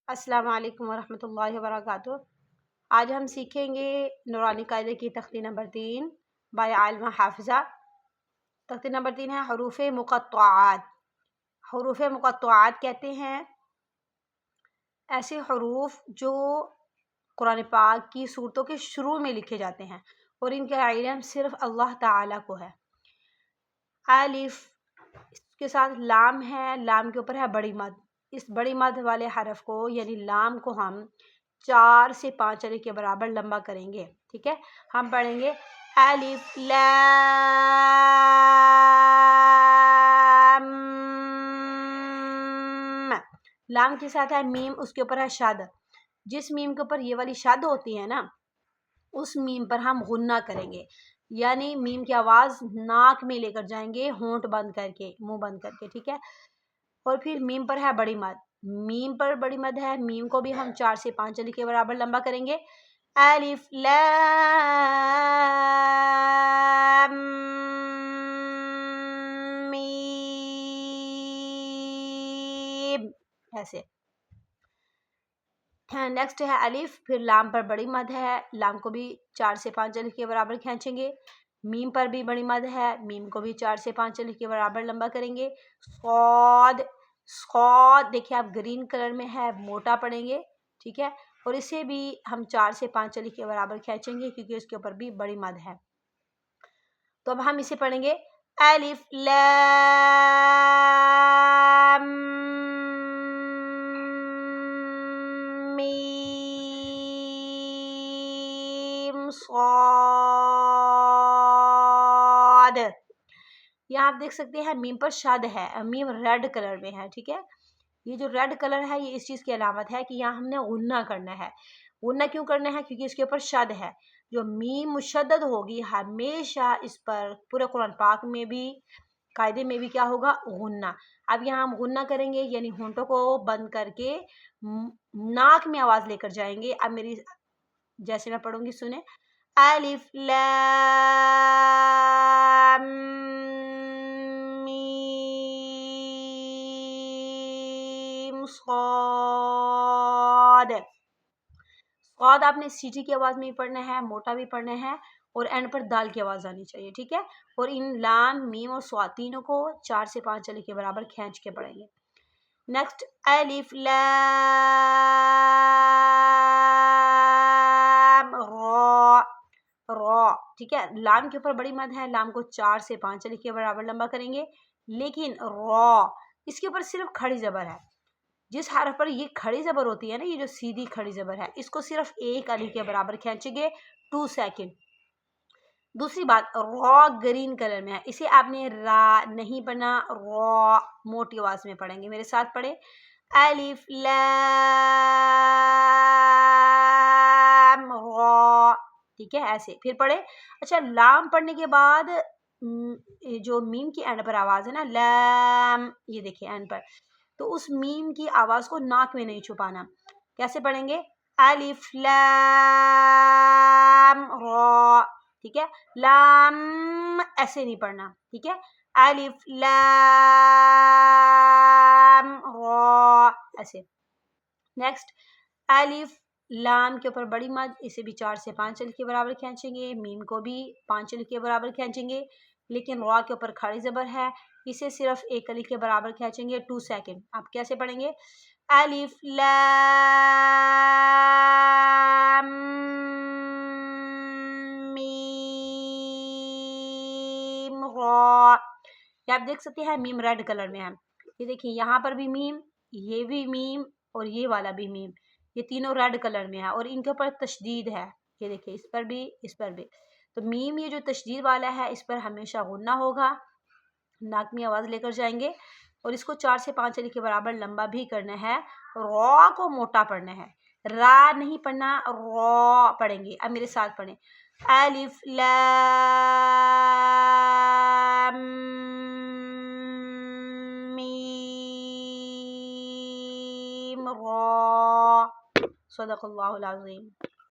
السلام علیکم ورحمۃ اللہ وبرکاتہ۔ آج ہم سیکھیں گے نورانی قاعدے کی تختی نمبر 3 بائے عالمہ حافظہ۔ تختی نمبر 3 ہے حروف مقطعات۔ حروف مقطعات کہتے ہیں ایسے حروف جو قرآن پاک کی سورتوں کے شروع میں لکھے جاتے ہیں اور ان کا علم صرف اللہ تعالیٰ کو ہے۔ الف، اس کے ساتھ لام ہے، لام کے اوپر ہے بڑی مد۔ اس بڑی مد والے حرف کو یعنی لام کو ہم 4 سے 5 الف کے برابر لمبا کریں گے، ٹھیک ہے۔ ہم پڑھیں گے الف لام، لام کے ساتھ ہے میم، اس کے اوپر ہے شد۔ جس میم کے اوپر یہ والی شد ہوتی ہے نا، اس میم پر ہم غنہ کریں گے، یعنی میم کی آواز ناک میں لے کر جائیں گے، ہونٹ بند کر کے، منہ بند کر کے، ٹھیک ہے۔ اور پھر میم پر ہے بڑی مد، میم پر بڑی مد ہے، میم کو بھی ہم 4 سے 5 الف کے برابر لمبا کریں گے۔ الف لام میم، ایسے۔ نیکسٹ ہے الف، پھر لام پر بڑی مد ہے، لام کو بھی 4 سے 5 الف کے برابر کھینچیں گے۔ میم پر بھی بڑی مد ہے، میم کو بھی 4 سے 5 الف کے برابر لمبا کریں گے۔ صاد، صاد دیکھیں آپ گرین کلر میں ہے، موٹا پڑھیں گے، ٹھیک ہے۔ اور اسے بھی ہم 4 سے 5 الف کے برابر کھینچیں گے کیونکہ اس کے اوپر بھی بڑی مد ہے۔ تو اب ہم اسے پڑھیں گے الف لام میم صاد۔ یہاں آپ دیکھ سکتے ہیں میم پر شد ہے، میم ریڈ کلر میں ہے، ٹھیک ہے۔ یہ جو ریڈ کلر ہے یہ اس چیز کی علامت ہے کہ یہاں ہم نے غنہ کرنا ہے۔ غنہ کیوں کرنا ہے؟ کیونکہ اس کے اوپر شد ہے۔ جو میم مشدد ہوگی ہمیشہ اس پر پورے قرآن پاک میں بھی قاعدے میں بھی کیا ہوگا؟ غنہ۔ اب یہاں ہم غنہ کریں گے یعنی ہونٹوں کو بند کر کے ناک میں آواز لے کر جائیں گے۔ اب میری جیسے میں پڑھوں گی سنیں، الف لام میم صاد۔ صاد آپ نے سیٹی کی آواز میں بھی پڑھنا ہے، موٹا بھی پڑھنا ہے، اور اینڈ پر دال کی آواز آنی چاہیے، ٹھیک ہے۔ اور ان لام میم اور صاد تینوں کو 4 سے 5 الف کے برابر کھینچ کے پڑھیں گے۔ نیکسٹ الف لام را، را، ٹھیک ہے۔ لام کے اوپر بڑی مد ہے، لام کو 4 سے 5 الف کے برابر لمبا کریں گے، لیکن را اس کے اوپر صرف کھڑی زبر ہے۔ جس حرف پر یہ کھڑی زبر ہوتی ہے نا، یہ جو سیدھی کھڑی زبر ہے، اس کو صرف 1 الف کے برابر کھینچیں گے 2 سیکنڈ۔ دوسری بات، را گرین کلر میں ہے، اسے آپ نے را نہیں پڑھنا، را موٹی آواز میں پڑھیں گے۔ میرے ساتھ پڑھیں الف لام را، ٹھیک ہے، ایسے۔ پھر پڑھیں، اچھا لام پڑھنے کے بعد جو میم کی اینڈ پر آواز ہے نا لام، یہ دیکھیں اینڈ پر، تو اس میم کی آواز کو ناک میں نہیں چھپانا۔ کیسے پڑھیں گے؟ الف لام را، ٹھیک ہے۔ لام ایسے نہیں پڑھنا، ٹھیک ہے۔ الف لام را، ایسے۔ نیکسٹ الف لام کے اوپر بڑی مد، اسے بھی 4 سے 5 الف کے برابر کھینچیں گے، میم کو بھی 5 الف کے برابر کھینچیں گے، لیکن را کے اوپر کھڑی زبر ہے، اسے صرف 1 الف کے برابر کھینچیں گے 2 سیکنڈ۔ آپ کیسے پڑھیں گے؟ الف لام میم را، یہ آپ دیکھ سکتے ہیں میم ریڈ کلر میں ہے۔ یہ دیکھیں یہاں پر بھی میم، یہ بھی میم، اور یہ والا بھی میم، یہ تینوں ریڈ کلر میں ہے اور ان کے اوپر تشدید ہے۔ یہ دیکھیں اس پر بھی، اس پر بھی۔ تو میم یہ جو تشدید والا ہے اس پر ہمیشہ غنہ ہوگا، ناک میں آواز لے کر جائیں گے، اور اس کو 4 سے 5 الف کے برابر لمبا بھی کرنا ہے۔ را کو موٹا پڑھنا ہے، را نہیں پڑھنا، را پڑھیں گے۔ اب میرے ساتھ پڑھیں الف لام میم را۔ صدق اللہ العظیم۔